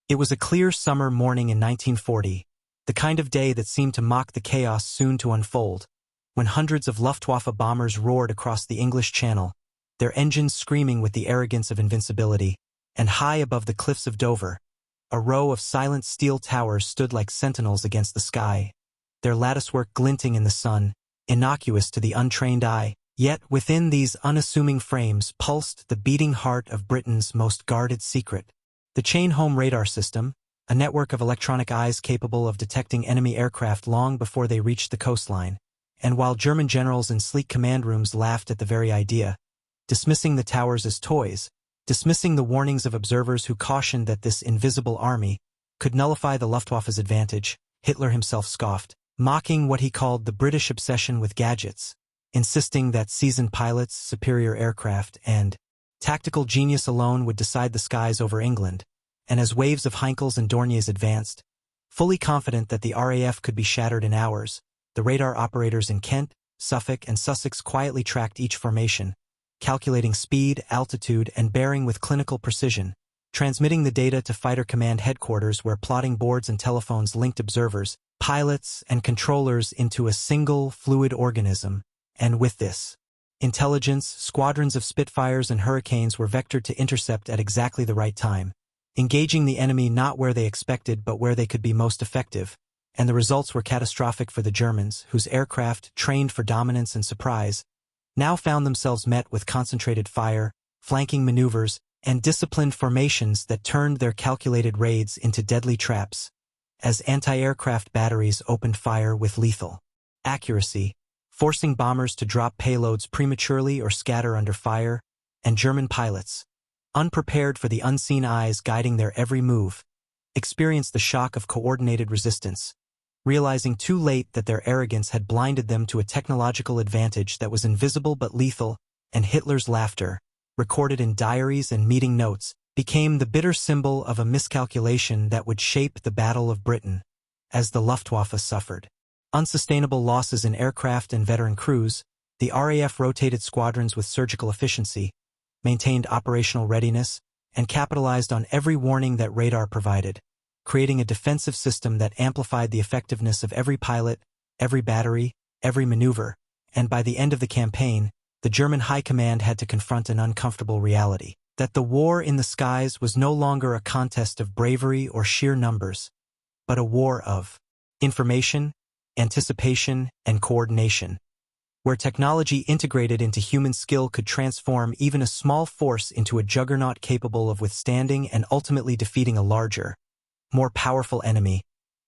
It was a clear summer morning in 1940, the kind of day that seemed to mock the chaos soon to unfold, when hundreds of Luftwaffe bombers roared across the English Channel, their engines screaming with the arrogance of invincibility, and high above the cliffs of Dover, a row of silent steel towers stood like sentinels against the sky, their latticework glinting in the sun, innocuous to the untrained eye. Yet within these unassuming frames pulsed the beating heart of Britain's most guarded secret. The chain-home radar system, a network of electronic eyes capable of detecting enemy aircraft long before they reached the coastline, and while German generals in sleek command rooms laughed at the very idea, dismissing the towers as toys, dismissing the warnings of observers who cautioned that this invisible army could nullify the Luftwaffe's advantage, Hitler himself scoffed, mocking what he called the British obsession with gadgets, insisting that seasoned pilots, superior aircraft, and tactical genius alone would decide the skies over England, and as waves of Heinkels and Dorniers advanced, fully confident that the RAF could be shattered in hours, the radar operators in Kent, Suffolk, and Sussex quietly tracked each formation, calculating speed, altitude, and bearing with clinical precision, transmitting the data to Fighter Command headquarters where plotting boards and telephones linked observers, pilots, and controllers into a single, fluid organism. And with this intelligence, squadrons of Spitfires and Hurricanes were vectored to intercept at exactly the right time, engaging the enemy not where they expected but where they could be most effective, and the results were catastrophic for the Germans, whose aircraft, trained for dominance and surprise, now found themselves met with concentrated fire, flanking maneuvers, and disciplined formations that turned their calculated raids into deadly traps, as anti-aircraft batteries opened fire with lethal accuracy, forcing bombers to drop payloads prematurely or scatter under fire, and German pilots, unprepared for the unseen eyes guiding their every move, experienced the shock of coordinated resistance, realizing too late that their arrogance had blinded them to a technological advantage that was invisible but lethal, and Hitler's laughter, recorded in diaries and meeting notes, became the bitter symbol of a miscalculation that would shape the Battle of Britain, as the Luftwaffe suffered unsustainable losses in aircraft and veteran crews. The RAF rotated squadrons with surgical efficiency, maintained operational readiness, and capitalized on every warning that radar provided, creating a defensive system that amplified the effectiveness of every pilot, every battery, every maneuver, and by the end of the campaign, the German High Command had to confront an uncomfortable reality, that the war in the skies was no longer a contest of bravery or sheer numbers, but a war of information, anticipation, and coordination, where technology integrated into human skill could transform even a small force into a juggernaut capable of withstanding and ultimately defeating a larger, more powerful enemy,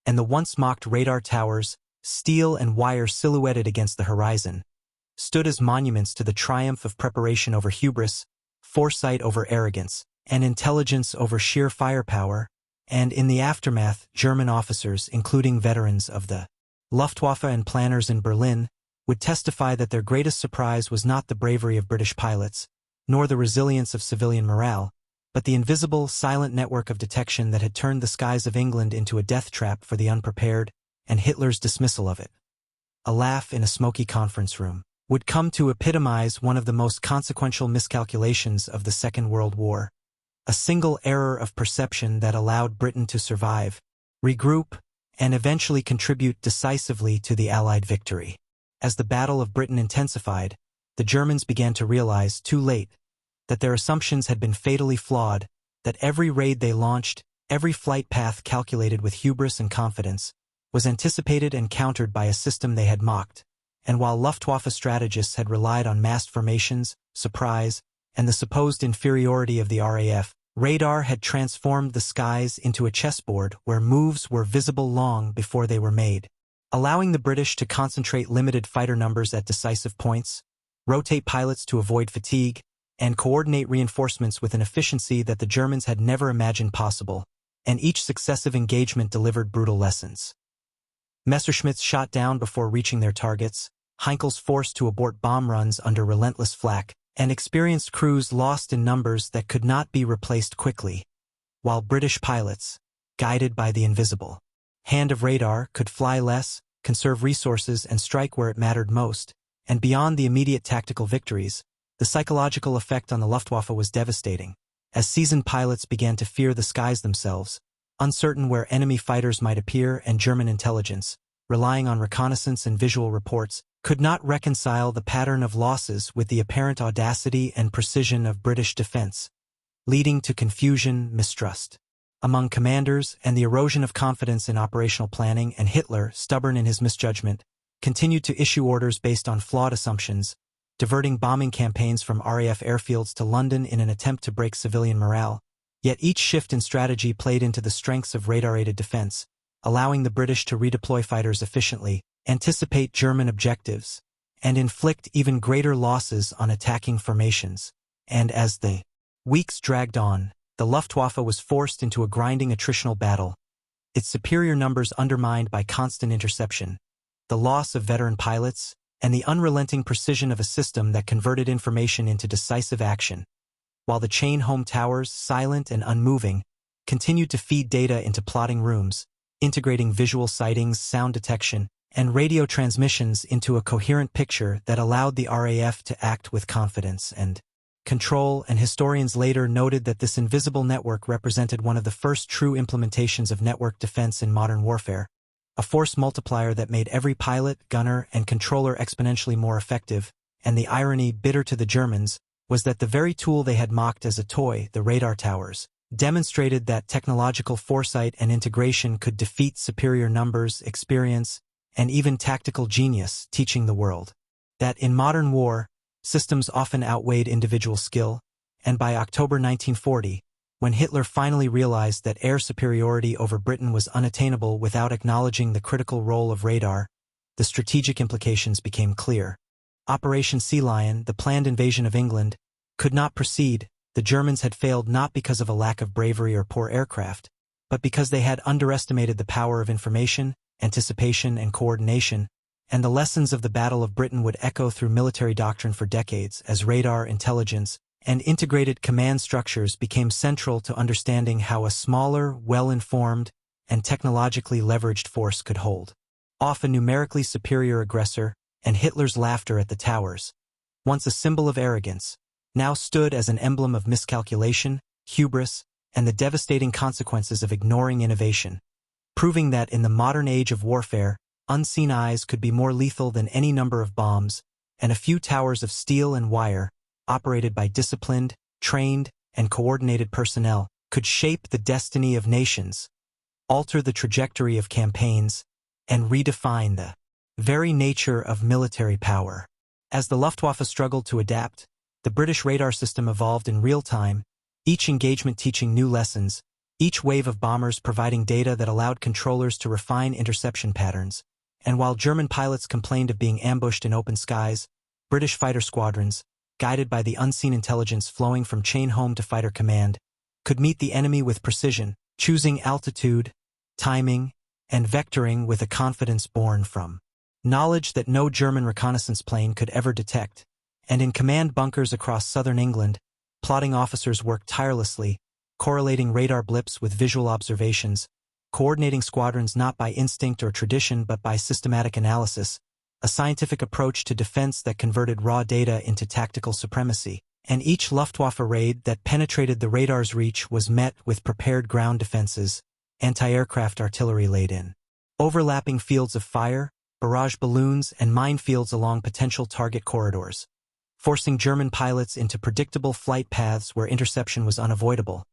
and the once mocked radar towers, steel and wire silhouetted against the horizon, stood as monuments to the triumph of preparation over hubris, foresight over arrogance, and intelligence over sheer firepower, and in the aftermath, German officers, including veterans of the Luftwaffe and planners in Berlin, would testify that their greatest surprise was not the bravery of British pilots, nor the resilience of civilian morale, but the invisible, silent network of detection that had turned the skies of England into a death trap for the unprepared, and Hitler's dismissal of it. A laugh in a smoky conference room would come to epitomize one of the most consequential miscalculations of the Second World War, a single error of perception that allowed Britain to survive, regroup, and eventually contribute decisively to the Allied victory. As the Battle of Britain intensified, the Germans began to realize, too late, that their assumptions had been fatally flawed, that every raid they launched, every flight path calculated with hubris and confidence, was anticipated and countered by a system they had mocked, and while Luftwaffe strategists had relied on massed formations, surprise, and the supposed inferiority of the RAF, radar had transformed the skies into a chessboard where moves were visible long before they were made, allowing the British to concentrate limited fighter numbers at decisive points, rotate pilots to avoid fatigue, and coordinate reinforcements with an efficiency that the Germans had never imagined possible, and each successive engagement delivered brutal lessons. Messerschmitts shot down before reaching their targets, Heinkels forced to abort bomb runs under relentless flak, and experienced crews lost in numbers that could not be replaced quickly, while British pilots, guided by the invisible hand of radar, could fly less, conserve resources, and strike where it mattered most, and beyond the immediate tactical victories, the psychological effect on the Luftwaffe was devastating. As seasoned pilots began to fear the skies themselves, uncertain where enemy fighters might appear, and German intelligence, relying on reconnaissance and visual reports, could not reconcile the pattern of losses with the apparent audacity and precision of British defense, leading to confusion, mistrust among commanders, and the erosion of confidence in operational planning. And Hitler, stubborn in his misjudgment, continued to issue orders based on flawed assumptions, diverting bombing campaigns from RAF airfields to London in an attempt to break civilian morale. Yet each shift in strategy played into the strengths of radar-aided defense, allowing the British to redeploy fighters efficiently, anticipate German objectives, and inflict even greater losses on attacking formations. And as the weeks dragged on, the Luftwaffe was forced into a grinding attritional battle, its superior numbers undermined by constant interception, the loss of veteran pilots, and the unrelenting precision of a system that converted information into decisive action, while the chain home towers, silent and unmoving, continued to feed data into plotting rooms, integrating visual sightings, sound detection, and radio transmissions into a coherent picture that allowed the RAF to act with confidence and control. And historians later noted that this invisible network represented one of the first true implementations of network defense in modern warfare, a force multiplier that made every pilot, gunner, and controller exponentially more effective. And the irony, bitter to the Germans, was that the very tool they had mocked as a toy, the radar towers, demonstrated that technological foresight and integration could defeat superior numbers, experience, and even tactical genius, teaching the world that in modern war, systems often outweighed individual skill. And by October 1940, when Hitler finally realized that air superiority over Britain was unattainable without acknowledging the critical role of radar, the strategic implications became clear. Operation Sea Lion, the planned invasion of England, could not proceed. The Germans had failed not because of a lack of bravery or poor aircraft, but because they had underestimated the power of information, anticipation, and coordination. And the lessons of the Battle of Britain would echo through military doctrine for decades, as radar, intelligence, and integrated command structures became central to understanding how a smaller, well-informed, and technologically leveraged force could hold off a numerically superior aggressor. And Hitler's laughter at the towers, once a symbol of arrogance, now stood as an emblem of miscalculation, hubris, and the devastating consequences of ignoring innovation, proving that in the modern age of warfare, unseen eyes could be more lethal than any number of bombs, and a few towers of steel and wire, operated by disciplined, trained, and coordinated personnel, could shape the destiny of nations, alter the trajectory of campaigns, and redefine the very nature of military power. As the Luftwaffe struggled to adapt, the British radar system evolved in real time, each engagement teaching new lessons, each wave of bombers providing data that allowed controllers to refine interception patterns. And while German pilots complained of being ambushed in open skies, British fighter squadrons, guided by the unseen intelligence flowing from chain home to fighter command, could meet the enemy with precision, choosing altitude, timing, and vectoring with a confidence born from knowledge that no German reconnaissance plane could ever detect. And in command bunkers across southern England, plotting officers worked tirelessly, correlating radar blips with visual observations, coordinating squadrons not by instinct or tradition but by systematic analysis, a scientific approach to defense that converted raw data into tactical supremacy. And each Luftwaffe raid that penetrated the radar's reach was met with prepared ground defenses, anti-aircraft artillery laid in overlapping fields of fire, barrage balloons, and minefields along potential target corridors, forcing German pilots into predictable flight paths where interception was unavoidable.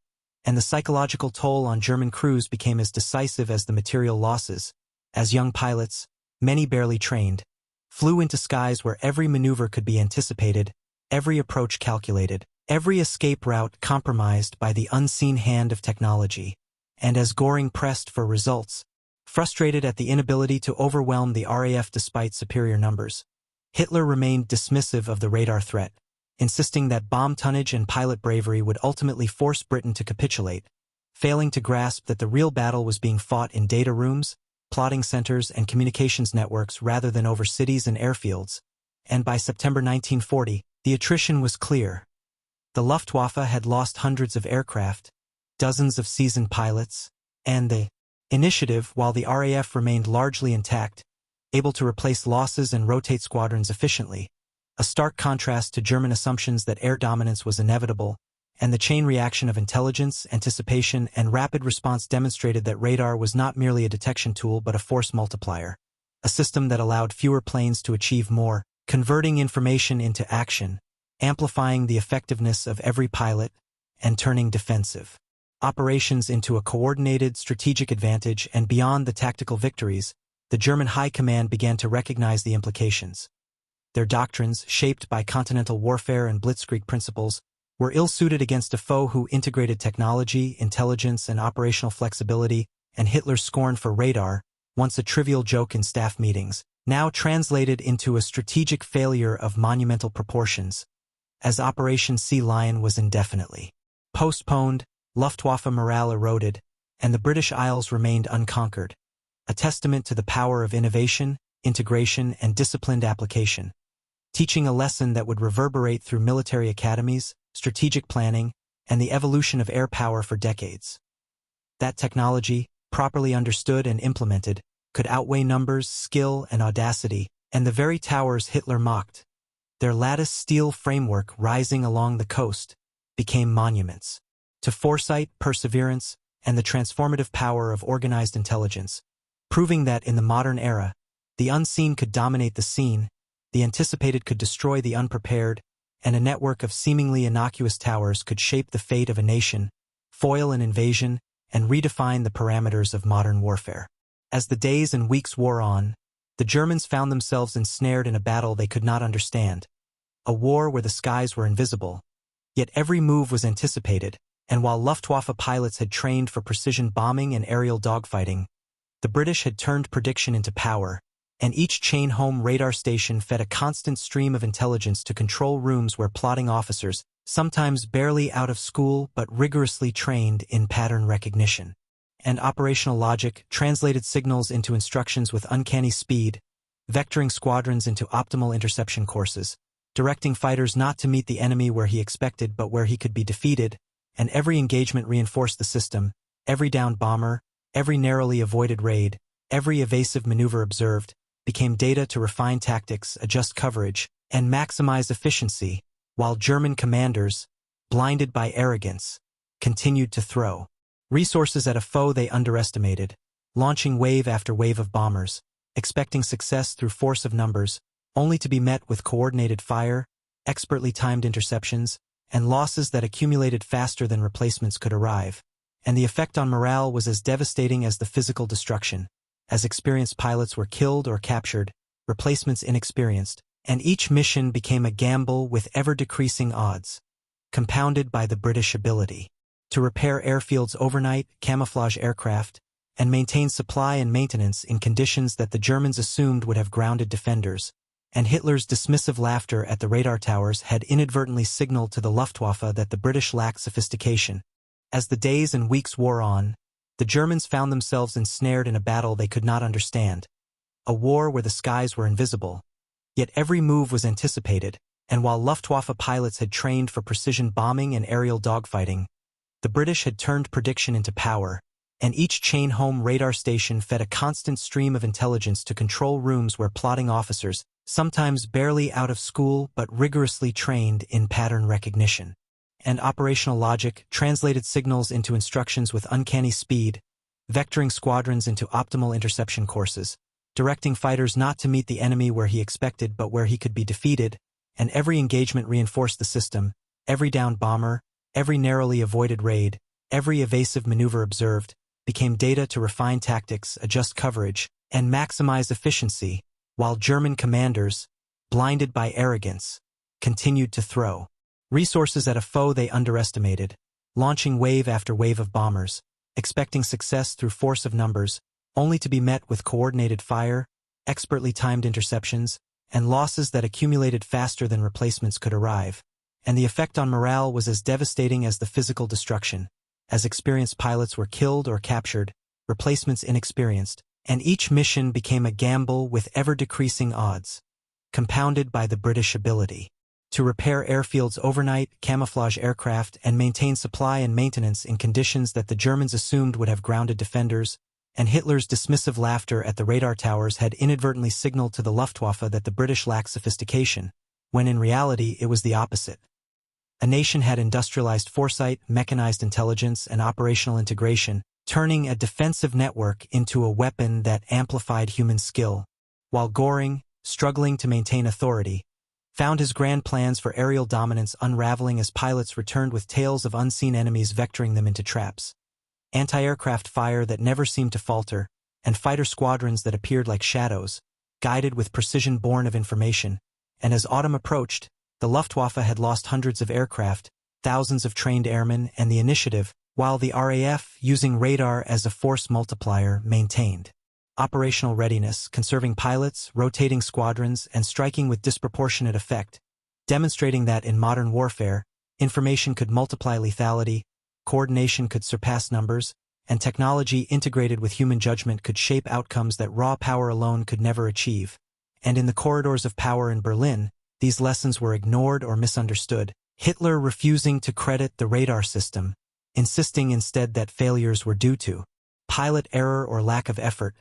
And the psychological toll on German crews became as decisive as the material losses, as young pilots, many barely trained, flew into skies where every maneuver could be anticipated, every approach calculated, every escape route compromised by the unseen hand of technology. And as Göring pressed for results, frustrated at the inability to overwhelm the RAF despite superior numbers, Hitler remained dismissive of the radar threat, insisting that bomb tonnage and pilot bravery would ultimately force Britain to capitulate, failing to grasp that the real battle was being fought in data rooms, plotting centers, and communications networks rather than over cities and airfields. And by September 1940, the attrition was clear. The Luftwaffe had lost hundreds of aircraft, dozens of seasoned pilots, and the initiative, while the RAF remained largely intact, able to replace losses and rotate squadrons efficiently, a stark contrast to German assumptions that air dominance was inevitable. and the chain reaction of intelligence, anticipation, and rapid response demonstrated that radar was not merely a detection tool but a force multiplier, a system that allowed fewer planes to achieve more, converting information into action, amplifying the effectiveness of every pilot, and turning defensive operations into a coordinated strategic advantage. And beyond the tactical victories, the German High Command began to recognize the implications. Their doctrines, shaped by continental warfare and blitzkrieg principles, were ill-suited against a foe who integrated technology, intelligence, and operational flexibility, and Hitler's scorn for radar, once a trivial joke in staff meetings, now translated into a strategic failure of monumental proportions, as Operation Sea Lion was indefinitely postponed. Luftwaffe morale eroded, and the British Isles remained unconquered, a testament to the power of innovation, integration, and disciplined application, teaching a lesson that would reverberate through military academies, strategic planning, and the evolution of air power for decades. That technology, properly understood and implemented, could outweigh numbers, skill, and audacity, and the very towers Hitler mocked, their lattice steel framework rising along the coast, became monuments to foresight, perseverance, and the transformative power of organized intelligence, proving that in the modern era, the unseen could dominate the seen, the anticipated could destroy the unprepared, and a network of seemingly innocuous towers could shape the fate of a nation, foil an invasion, and redefine the parameters of modern warfare. As the days and weeks wore on, the Germans found themselves ensnared in a battle they could not understand, a war where the skies were invisible, yet every move was anticipated. And while Luftwaffe pilots had trained for precision bombing and aerial dogfighting, the British had turned prediction into power, and each chain-home radar station fed a constant stream of intelligence to control rooms where plotting officers, sometimes barely out of school but rigorously trained in pattern recognition and operational logic, translated signals into instructions with uncanny speed, vectoring squadrons into optimal interception courses, directing fighters not to meet the enemy where he expected but where he could be defeated. And every engagement reinforced the system, every downed bomber, every narrowly avoided raid, every evasive maneuver observed, became data to refine tactics, adjust coverage, and maximize efficiency, while German commanders, blinded by arrogance, continued to throw resources at a foe they underestimated, launching wave after wave of bombers, expecting success through force of numbers, only to be met with coordinated fire, expertly timed interceptions, and losses that accumulated faster than replacements could arrive. And the effect on morale was as devastating as the physical destruction, as experienced pilots were killed or captured, replacements inexperienced, and each mission became a gamble with ever-decreasing odds, compounded by the British ability to repair airfields overnight, camouflage aircraft, and maintain supply and maintenance in conditions that the Germans assumed would have grounded defenders. And Hitler's dismissive laughter at the radar towers had inadvertently signaled to the Luftwaffe that the British lacked sophistication. As the days and weeks wore on, the Germans found themselves ensnared in a battle they could not understand, a war where the skies were invisible. Yet every move was anticipated, and while Luftwaffe pilots had trained for precision bombing and aerial dogfighting, the British had turned prediction into power, and each chain-home radar station fed a constant stream of intelligence to control rooms where plotting officers, sometimes barely out of school but rigorously trained in pattern recognition and operational logic, translated signals into instructions with uncanny speed, vectoring squadrons into optimal interception courses, directing fighters not to meet the enemy where he expected but where he could be defeated, and every engagement reinforced the system, every downed bomber, every narrowly avoided raid, every evasive maneuver observed, became data to refine tactics, adjust coverage, and maximize efficiency, while German commanders, blinded by arrogance, continued to throw resources at a foe they underestimated, launching wave after wave of bombers, expecting success through force of numbers, only to be met with coordinated fire, expertly timed interceptions, and losses that accumulated faster than replacements could arrive. And the effect on morale was as devastating as the physical destruction, as experienced pilots were killed or captured, replacements inexperienced, and each mission became a gamble with ever-decreasing odds, compounded by the British ability to repair airfields overnight, camouflage aircraft, and maintain supply and maintenance in conditions that the Germans assumed would have grounded defenders. And Hitler's dismissive laughter at the radar towers had inadvertently signaled to the Luftwaffe that the British lacked sophistication, when in reality it was the opposite. A nation had industrialized foresight, mechanized intelligence, and operational integration, turning a defensive network into a weapon that amplified human skill, while Göring, struggling to maintain authority, found his grand plans for aerial dominance unraveling as pilots returned with tales of unseen enemies vectoring them into traps. Anti-aircraft fire that never seemed to falter, and fighter squadrons that appeared like shadows, guided with precision born of information, and as autumn approached, the Luftwaffe had lost hundreds of aircraft, thousands of trained airmen, and the initiative, while the RAF, using radar as a force multiplier, maintained operational readiness, conserving pilots, rotating squadrons, and striking with disproportionate effect, demonstrating that in modern warfare, information could multiply lethality, coordination could surpass numbers, and technology integrated with human judgment could shape outcomes that raw power alone could never achieve. And in the corridors of power in Berlin, these lessons were ignored or misunderstood, Hitler refusing to credit the radar system, insisting instead that failures were due to pilot error or lack of effort,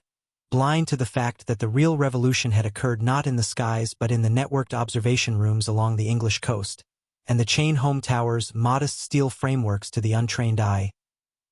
blind to the fact that the real revolution had occurred not in the skies but in the networked observation rooms along the English coast, and the chain home towers, modest steel frameworks to the untrained eye,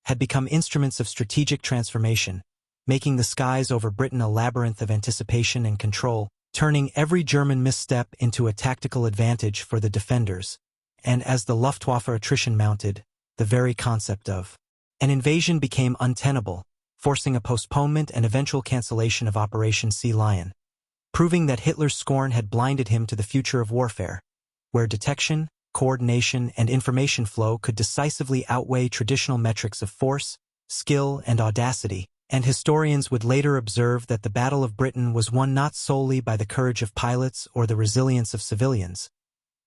had become instruments of strategic transformation, making the skies over Britain a labyrinth of anticipation and control, turning every German misstep into a tactical advantage for the defenders. And as the Luftwaffe attrition mounted, the very concept of an invasion became untenable, forcing a postponement and eventual cancellation of Operation Sea Lion, proving that Hitler's scorn had blinded him to the future of warfare, where detection, coordination, and information flow could decisively outweigh traditional metrics of force, skill, and audacity, and historians would later observe that the Battle of Britain was won not solely by the courage of pilots or the resilience of civilians,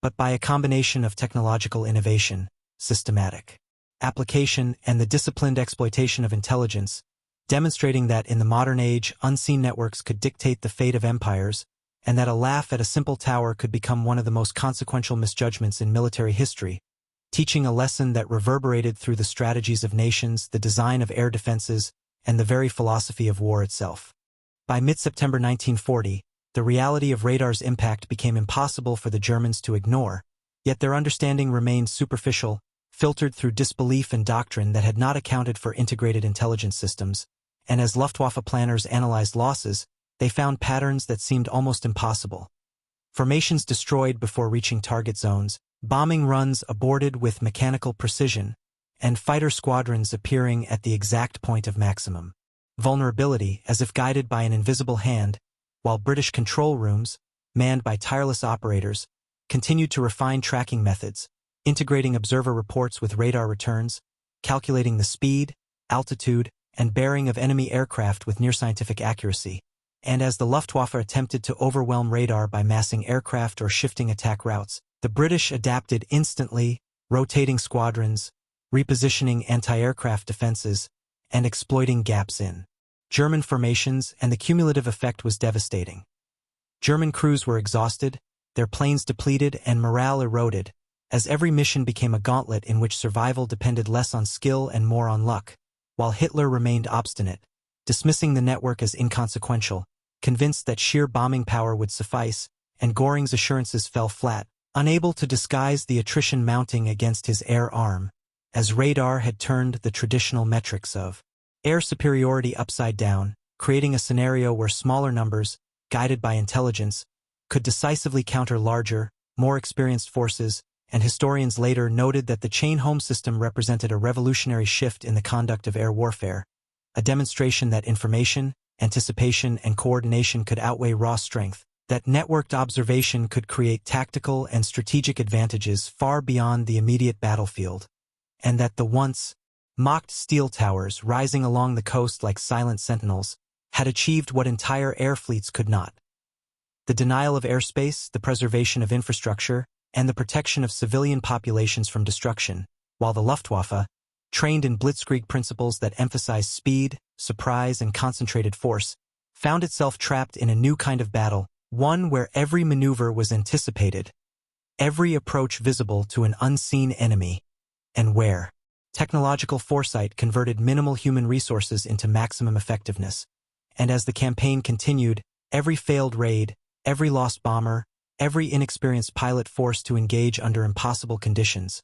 but by a combination of technological innovation, systematic application, and the disciplined exploitation of intelligence, demonstrating that in the modern age, unseen networks could dictate the fate of empires, and that a laugh at a simple tower could become one of the most consequential misjudgments in military history, teaching a lesson that reverberated through the strategies of nations, the design of air defenses, and the very philosophy of war itself. By mid-September 1940, the reality of radar's impact became impossible for the Germans to ignore, yet their understanding remained superficial, filtered through disbelief and doctrine that had not accounted for integrated intelligence systems, and as Luftwaffe planners analyzed losses, they found patterns that seemed almost impossible. Formations destroyed before reaching target zones, bombing runs aborted with mechanical precision, and fighter squadrons appearing at the exact point of maximum vulnerability as if guided by an invisible hand, while British control rooms, manned by tireless operators, continued to refine tracking methods, integrating observer reports with radar returns, calculating the speed, altitude, and bearing of enemy aircraft with near-scientific accuracy. And as the Luftwaffe attempted to overwhelm radar by massing aircraft or shifting attack routes, the British adapted instantly, rotating squadrons, repositioning anti-aircraft defenses, and exploiting gaps in German formations, and the cumulative effect was devastating. German crews were exhausted, their planes depleted, and morale eroded, as every mission became a gauntlet in which survival depended less on skill and more on luck, while Hitler remained obstinate, dismissing the network as inconsequential, convinced that sheer bombing power would suffice, and Göring's assurances fell flat, unable to disguise the attrition mounting against his air arm, as radar had turned the traditional metrics of air superiority upside down, creating a scenario where smaller numbers, guided by intelligence, could decisively counter larger, more experienced forces, and historians later noted that the chain home system represented a revolutionary shift in the conduct of air warfare, a demonstration that information, anticipation, and coordination could outweigh raw strength, that networked observation could create tactical and strategic advantages far beyond the immediate battlefield, and that the once mocked steel towers rising along the coast like silent sentinels had achieved what entire air fleets could not: the denial of airspace, the preservation of infrastructure, and the protection of civilian populations from destruction, while the Luftwaffe, trained in blitzkrieg principles that emphasize speed, surprise, and concentrated force, found itself trapped in a new kind of battle, one where every maneuver was anticipated, every approach visible to an unseen enemy, and where technological foresight converted minimal human resources into maximum effectiveness. And as the campaign continued, every failed raid, every lost bomber, every inexperienced pilot forced to engage under impossible conditions,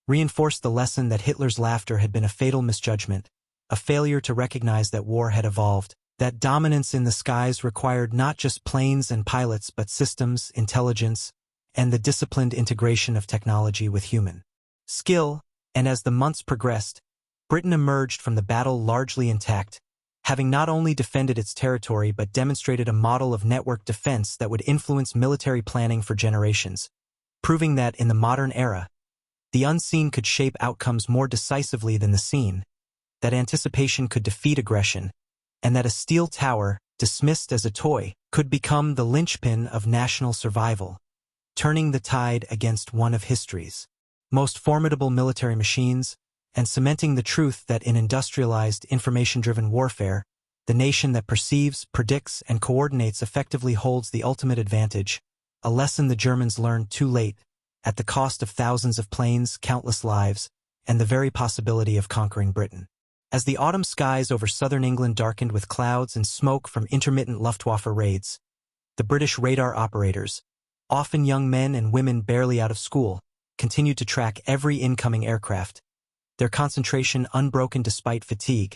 reinforced the lesson that Hitler's laughter had been a fatal misjudgment, a failure to recognize that war had evolved, that dominance in the skies required not just planes and pilots but systems, intelligence, and the disciplined integration of technology with human skill. And as the months progressed, Britain emerged from the battle largely intact, having not only defended its territory but demonstrated a model of network defense that would influence military planning for generations, proving that in the modern era, the unseen could shape outcomes more decisively than the seen, that anticipation could defeat aggression, and that a steel tower, dismissed as a toy, could become the linchpin of national survival, turning the tide against one of history's most formidable military machines, and cementing the truth that in industrialized, information-driven warfare, the nation that perceives, predicts, and coordinates effectively holds the ultimate advantage, a lesson the Germans learned too late, at the cost of thousands of planes, countless lives, and the very possibility of conquering Britain. As the autumn skies over southern England darkened with clouds and smoke from intermittent Luftwaffe raids, the British radar operators, often young men and women barely out of school, continued to track every incoming aircraft, their concentration unbroken despite fatigue,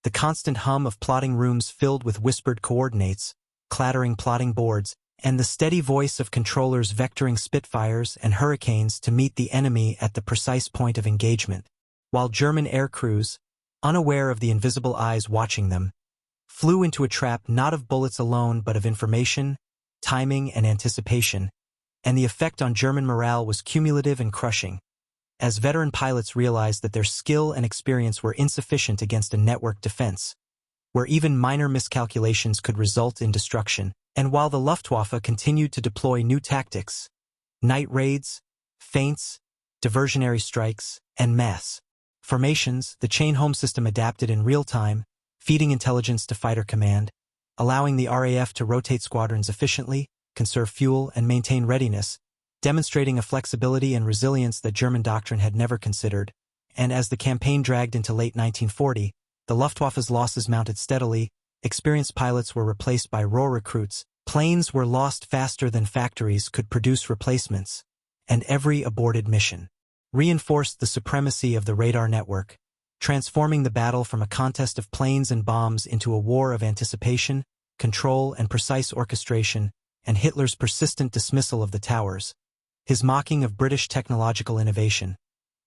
the constant hum of plotting rooms filled with whispered coordinates, clattering plotting boards, and the steady voice of controllers vectoring Spitfires and Hurricanes to meet the enemy at the precise point of engagement, while German air crews, unaware of the invisible eyes watching them, flew into a trap not of bullets alone but of information, timing, and anticipation, and the effect on German morale was cumulative and crushing, as veteran pilots realized that their skill and experience were insufficient against a network defense, where even minor miscalculations could result in destruction. And while the Luftwaffe continued to deploy new tactics, night raids, feints, diversionary strikes, and mass formations, the chain home system adapted in real time, feeding intelligence to fighter command, allowing the RAF to rotate squadrons efficiently, conserve fuel, and maintain readiness, demonstrating a flexibility and resilience that German doctrine had never considered. And as the campaign dragged into late 1940, the Luftwaffe's losses mounted steadily, experienced pilots were replaced by raw recruits, planes were lost faster than factories could produce replacements, and every aborted mission reinforced the supremacy of the radar network, transforming the battle from a contest of planes and bombs into a war of anticipation, control, and precise orchestration, and Hitler's persistent dismissal of the towers, his mocking of British technological innovation,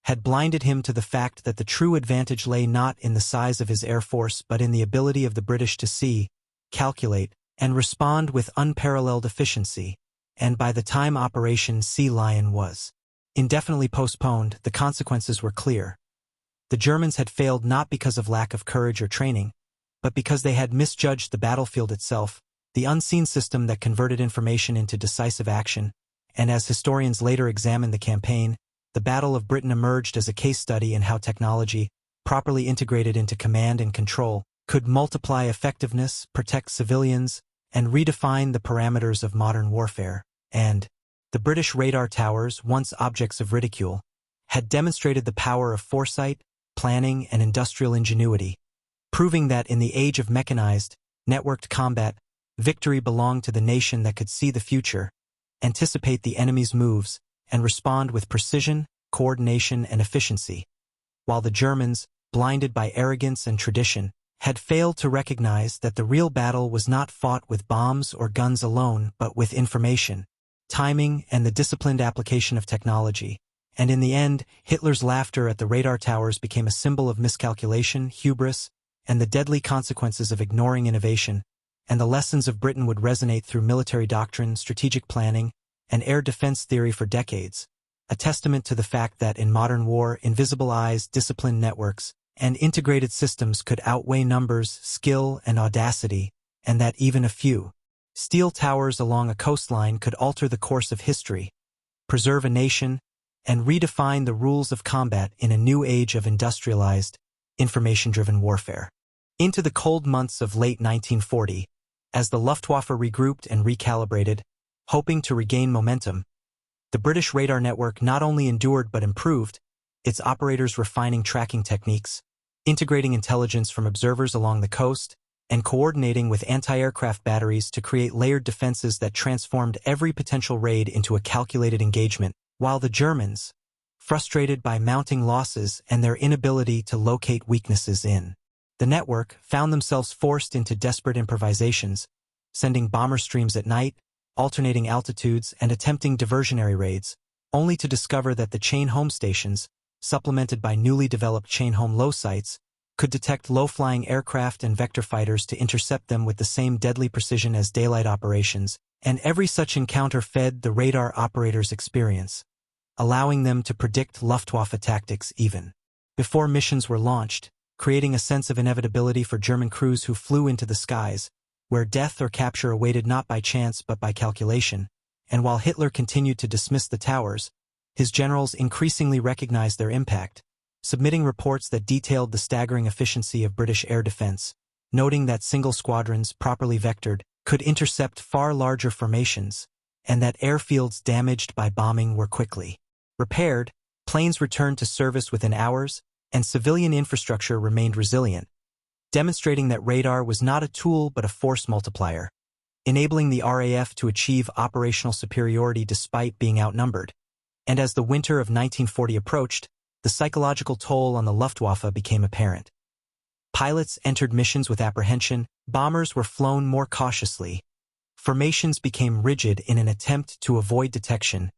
had blinded him to the fact that the true advantage lay not in the size of his air force but in the ability of the British to see, calculate, and respond with unparalleled efficiency. And by the time Operation Sea Lion was indefinitely postponed, the consequences were clear. The Germans had failed not because of lack of courage or training, but because they had misjudged the battlefield itself, the unseen system that converted information into decisive action. And as historians later examined the campaign, the Battle of Britain emerged as a case study in how technology, properly integrated into command and control, could multiply effectiveness, protect civilians, and redefine the parameters of modern warfare. And the British radar towers, once objects of ridicule, had demonstrated the power of foresight, planning, and industrial ingenuity, proving that in the age of mechanized, networked combat, victory belonged to the nation that could see the future, anticipate the enemy's moves, and respond with precision, coordination, and efficiency, while the Germans, blinded by arrogance and tradition, had failed to recognize that the real battle was not fought with bombs or guns alone but with information, timing, and the disciplined application of technology. And in the end, Hitler's laughter at the radar towers became a symbol of miscalculation, hubris, and the deadly consequences of ignoring innovation, and the lessons of Britain would resonate through military doctrine, strategic planning, and air defense theory for decades, a testament to the fact that in modern war, invisible eyes, disciplined networks, and integrated systems could outweigh numbers, skill, and audacity, and that even a few steel towers along a coastline could alter the course of history, preserve a nation, and redefine the rules of combat in a new age of industrialized, information-driven warfare. Into the cold months of late 1940, as the Luftwaffe regrouped and recalibrated, hoping to regain momentum, the British radar network not only endured but improved, its operators refining tracking techniques, integrating intelligence from observers along the coast, and coordinating with anti-aircraft batteries to create layered defenses that transformed every potential raid into a calculated engagement, while the Germans, frustrated by mounting losses and their inability to locate weaknesses in the network, found themselves forced into desperate improvisations, sending bomber streams at night, alternating altitudes, and attempting diversionary raids, only to discover that the chain home stations, supplemented by newly developed chain home low sites, could detect low-flying aircraft and vector fighters to intercept them with the same deadly precision as daylight operations, and every such encounter fed the radar operators' experience, allowing them to predict Luftwaffe tactics even before missions were launched, creating a sense of inevitability for German crews who flew into the skies, where death or capture awaited not by chance but by calculation. And while Hitler continued to dismiss the towers, his generals increasingly recognized their impact, submitting reports that detailed the staggering efficiency of British air defense, noting that single squadrons, properly vectored, could intercept far larger formations, and that airfields damaged by bombing were quickly repaired, planes returned to service within hours, and civilian infrastructure remained resilient, demonstrating that radar was not a tool but a force multiplier, enabling the RAF to achieve operational superiority despite being outnumbered. And as the winter of 1940 approached, the psychological toll on the Luftwaffe became apparent. Pilots entered missions with apprehension, bombers were flown more cautiously, formations became rigid in an attempt to avoid detection,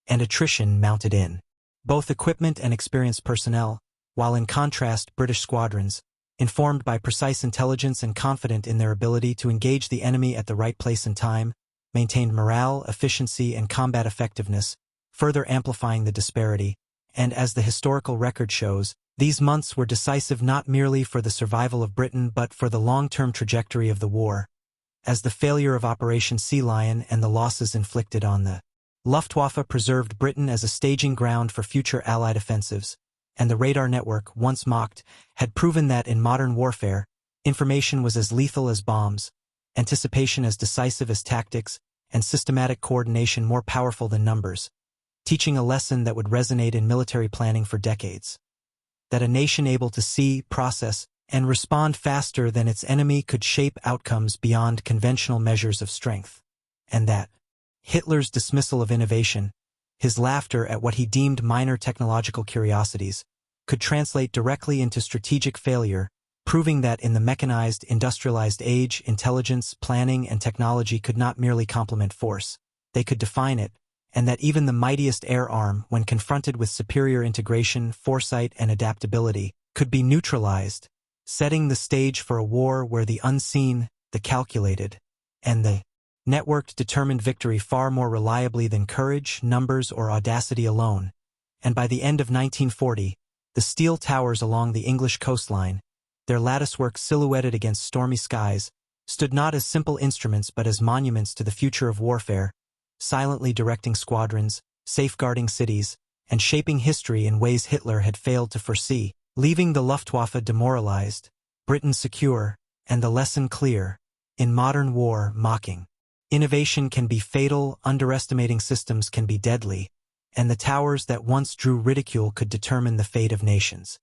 and attrition mounted in both equipment and experienced personnel, while in contrast British squadrons, informed by precise intelligence and confident in their ability to engage the enemy at the right place and time, maintained morale, efficiency, and combat effectiveness, further amplifying the disparity. And as the historical record shows, these months were decisive not merely for the survival of Britain but for the long-term trajectory of the war, as the failure of Operation Sea Lion and the losses inflicted on the Luftwaffe preserved Britain as a staging ground for future Allied offensives, and the radar network, once mocked, had proven that in modern warfare, information was as lethal as bombs, anticipation as decisive as tactics, and systematic coordination more powerful than numbers, teaching a lesson that would resonate in military planning for decades. That a nation able to see, process, and respond faster than its enemy could shape outcomes beyond conventional measures of strength. And that Hitler's dismissal of innovation, his laughter at what he deemed minor technological curiosities, could translate directly into strategic failure, proving that in the mechanized, industrialized age, intelligence, planning, and technology could not merely complement force, they could define it, and that even the mightiest air arm, when confronted with superior integration, foresight, and adaptability, could be neutralized, setting the stage for a war where the unseen, the calculated, and the networked determined victory far more reliably than courage, numbers, or audacity alone. And by the end of 1940, the steel towers along the English coastline, their latticework silhouetted against stormy skies, stood not as simple instruments but as monuments to the future of warfare, silently directing squadrons, safeguarding cities, and shaping history in ways Hitler had failed to foresee, leaving the Luftwaffe demoralized, Britain secure, and the lesson clear: in modern war, mocking innovation can be fatal, underestimating systems can be deadly, and the towers that once drew ridicule could determine the fate of nations.